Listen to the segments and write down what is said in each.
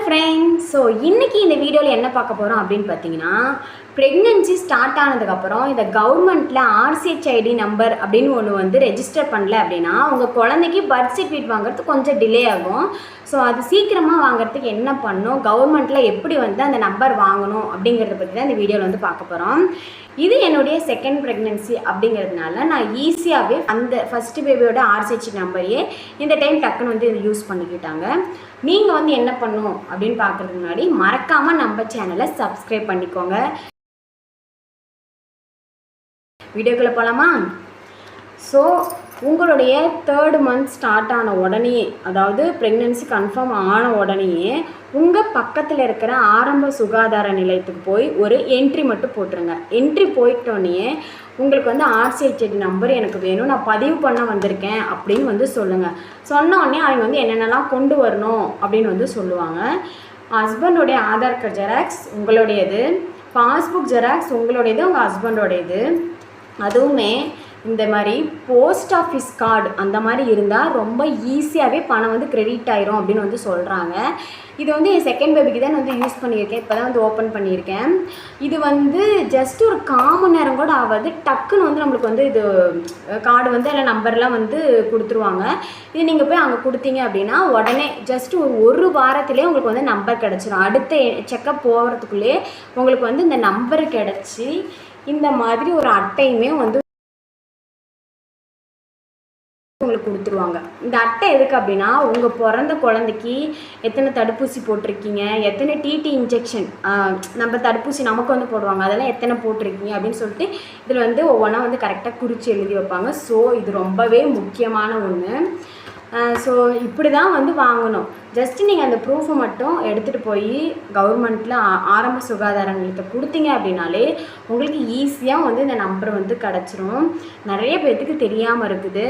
Friends, so இன்றைக்கி இந்த வீடியோவில் என்ன பார்க்க போகிறோம் அப்படின்னு பார்த்தீங்கன்னா, ப்ரெக்னென்சி ஸ்டார்ட் ஆனதுக்கப்புறம் இந்த கவர்மெண்ட்டில் RCHID நம்பர் அப்படின்னு ஒன்று வந்து ரெஜிஸ்டர் பண்ணல அப்படின்னா உங்கள் குழந்தைக்கு பர்த் சர்டிஃபிகேட் வாங்குறதுக்கு கொஞ்சம் டிலே ஆகும். ஸோ அது சீக்கிரமாக வாங்குறதுக்கு என்ன பண்ணணும், கவர்மெண்ட்டில் எப்படி வந்து அந்த நம்பர் வாங்கணும் அப்படிங்கிறத பற்றி தான் இந்த வீடியோவில் வந்து பார்க்க போகிறோம். இது என்னுடைய செகண்ட் ப்ரெக்னென்சி அப்படிங்கிறதுனால நான் ஈஸியாகவே அந்த ஃபஸ்ட்டு பேபியோட RCHID நம்பரையே இந்த டைம் டக்குன்னு வந்து இது யூஸ் பண்ணிக்கிட்டாங்க. நீங்கள் வந்து என்ன பண்ணணும் அப்படின்னு பார்க்குறதுக்கு முன்னாடி மறக்காமல் நம்ம சேனலை சப்ஸ்கிரைப் பண்ணிக்கோங்க. வீடியோக்குள்ளே போகலாமா? ஸோ உங்களுடைய 3rd மந்த் ஸ்டார்ட் ஆன உடனே, அதாவது ப்ரெக்னென்சி கன்ஃபார்ம் ஆன உடனேயே உங்கள் பக்கத்தில் இருக்கிற ஆரம்ப சுகாதார நிலையத்துக்கு போய் ஒரு என்ட்ரி மட்டும் போட்டுருங்க. என்ட்ரி போயிட்டோடனே உங்களுக்கு வந்து RCHID நம்பர் எனக்கு வேணும், நான் பதிவு பண்ண வந்திருக்கேன் அப்படின்னு வந்து சொல்லுங்கள். சொன்னோடனே அவங்க வந்து என்னென்னலாம் கொண்டு வரணும் அப்படின்னு வந்து சொல்லுவாங்க. ஹஸ்பண்டோடைய ஆதார் கார்டு ஜெராக்ஸ் உங்களுடையது, பாஸ்புக் ஜெராக்ஸ் உங்களுடையது, உங்கள் ஹஸ்பண்டோடையது. அதுவுமே இந்த மாதிரி போஸ்ட் ஆஃபீஸ் கார்டு அந்த மாதிரி இருந்தால் ரொம்ப ஈஸியாகவே பணம் வந்து கிரெடிட் ஆயிரும் அப்படின்னு வந்து சொல்கிறாங்க. இது வந்து என் செகண்ட் பேபிக்கு தான் வந்து யூஸ் பண்ணியிருக்கேன், இப்போ தான் வந்து ஓப்பன் பண்ணியிருக்கேன். இது வந்து ஜஸ்ட் ஒரு 1/4 மணி நேரம் கூட ஆகாது, டக்குன்னு வந்து நம்மளுக்கு வந்து இது கார்டு வந்து அதில் நம்பர்லாம் வந்து கொடுத்துருவாங்க. இது நீங்கள் போய் அங்கே கொடுத்தீங்க அப்படின்னா உடனே ஜஸ்ட் ஒரு வாரத்திலே உங்களுக்கு வந்து நம்பர் கிடச்சிரும். அடுத்த செக்கப் போகிறதுக்குள்ளே உங்களுக்கு வந்து இந்த நம்பர் கிடச்சி இந்த மாதிரி ஒரு அட்டையுமே வந்து உங்களுக்கு கொடுத்துருவாங்க. இந்த அட்டை எதுக்கு அப்படின்னா, உங்கள் பிறந்த குழந்தைக்கு எத்தனை தடுப்பூசி போட்டிருக்கீங்க, எத்தனை TT இன்ஜெக்ஷன் நம்ம தடுப்பூசி நமக்கு வந்து போடுவாங்க, அதெல்லாம் எத்தனை போட்டிருக்கீங்க அப்படின்னு சொல்லிட்டு இதில் வந்து ஒவ்வொன்றா வந்து கரெக்டாக குறித்து எழுதி வைப்பாங்க. ஸோ இது ரொம்பவே முக்கியமான ஒன்று. ஸோ இப்படி தான் வந்து வாங்கணும். ஜஸ்ட்டு நீங்கள் அந்த ப்ரூஃபை மட்டும் எடுத்துகிட்டு போய் கவர்மெண்ட்டில் ஆரம்ப சுகாதார நிலையத்தை கொடுத்தீங்க அப்படின்னாலே உங்களுக்கு ஈஸியாக வந்து இந்த நம்பர் வந்து கிடச்சிரும். நிறைய பேர்த்துக்கு தெரியாமல் இருக்குது.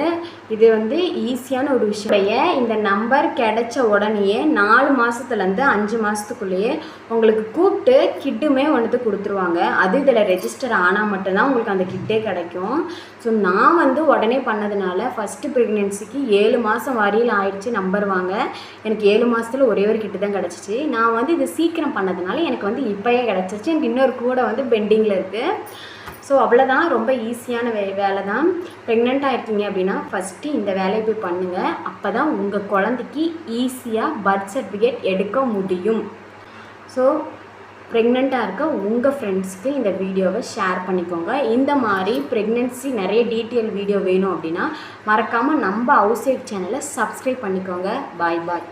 இது வந்து ஈஸியான ஒரு விஷயம். இந்த நம்பர் கிடைச்ச உடனேயே 4 மாதத்துலேருந்து 5 மாதத்துக்குள்ளேயே உங்களுக்கு கூப்பிட்டு கிட்டுமே வந்து கொடுத்துருவாங்க. அது இதில் ரெஜிஸ்டர் ஆனால் மட்டும்தான் உங்களுக்கு அந்த கிட்டே கிடைக்கும். ஸோ நான் வந்து உடனே பண்ணதுனால ஃபஸ்ட்டு ப்ரெக்னென்சிக்கு 7 மாதம் வரையில் ஆயிடுச்சு நம்பர் வாங்க. எனக்கு 7 மாதத்தில் ஒரே ஒரு கிட்டு தான் கிடச்சிச்சு. நான் வந்து இது சீக்கிரம் பண்ணதுனால எனக்கு வந்து இப்போயே கிடச்சிச்சு. எனக்கு இன்னொரு கூட வந்து பெண்டிங்கில் இருக்குது. ஸோ அவ்வளோதான், ரொம்ப ஈஸியான வேலை தான். ப்ரெக்னெண்ட்டாக இருக்கீங்க அப்படின்னா ஃபஸ்ட்டு இந்த வேலையை போய் பண்ணுங்கள். அப்போ தான் உங்கள் குழந்தைக்கு ஈஸியாக பர்த் சர்டிஃபிகேட் எடுக்க முடியும். ஸோ ப்ரெக்னெண்ட்டாக இருக்க உங்கள் ஃப்ரெண்ட்ஸ்க்கு இந்த வீடியோவை ஷேர் பண்ணிக்கோங்க. இந்த மாதிரி ப்ரெக்னென்சி நிறைய டீட்டெயில் வீடியோ வேணும் அப்படின்னா மறக்காமல் நம்ம ஹவுஸ் ஒய்ஃப் சேனலை சப்ஸ்கிரைப் பண்ணிக்கோங்க. பாய் பாய்.